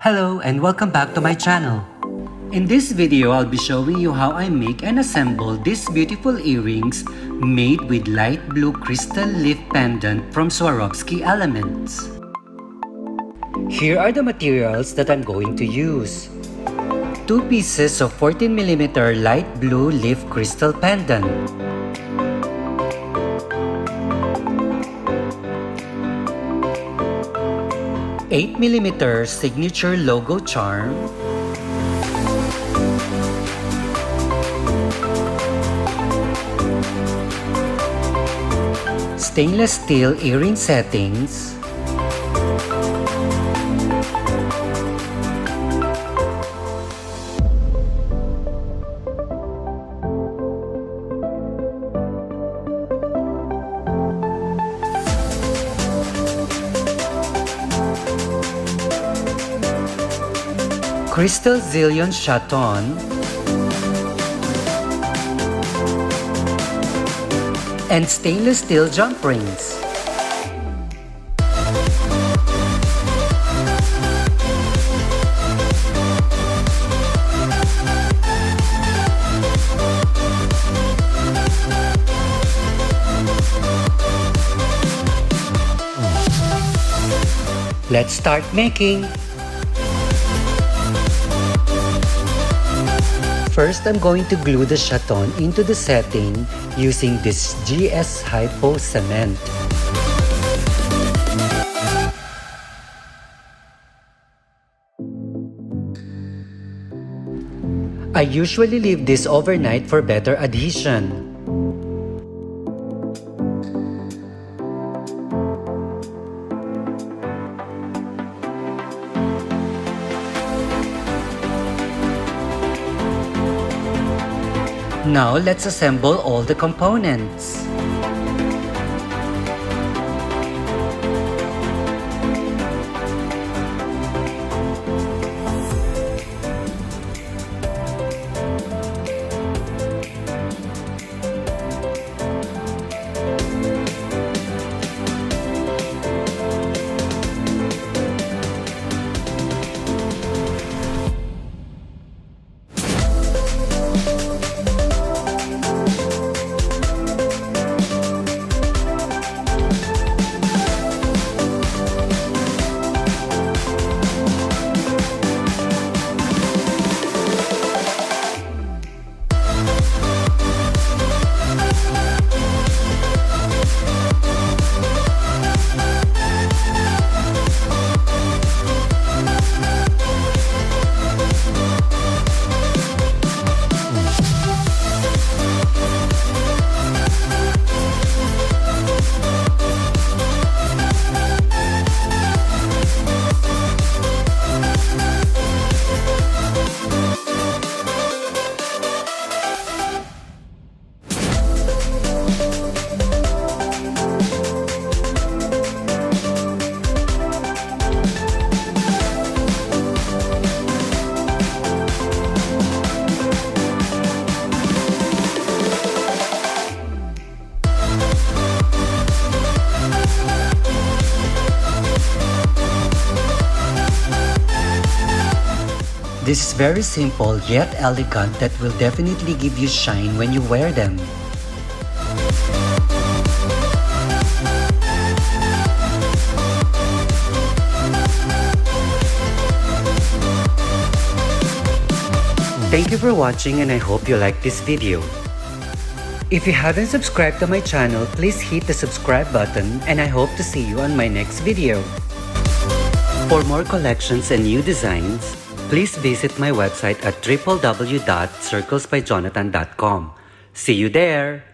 Hello and welcome back to my channel. In this video, I'll be showing you how I make and assemble these beautiful earrings made with light blue crystal leaf pendant from Swarovski Elements. Here are the materials that I'm going to use. 2 pieces of 14mm light blue leaf crystal pendant. 8mm signature logo charm, stainless steel earring settings, crystal zillion chaton, and stainless steel jump rings. Let's start making. First, I'm going to glue the chaton into the setting using this GS Hypo cement. I usually leave this overnight for better adhesion. Now, let's assemble all the components. This is very simple yet elegant that will definitely give you shine when you wear them. Thank you for watching and I hope you like this video. If you haven't subscribed to my channel, please hit the subscribe button and I hope to see you on my next video. For more collections and new designs, please visit my website at www.circlesbyjonathan.com. See you there!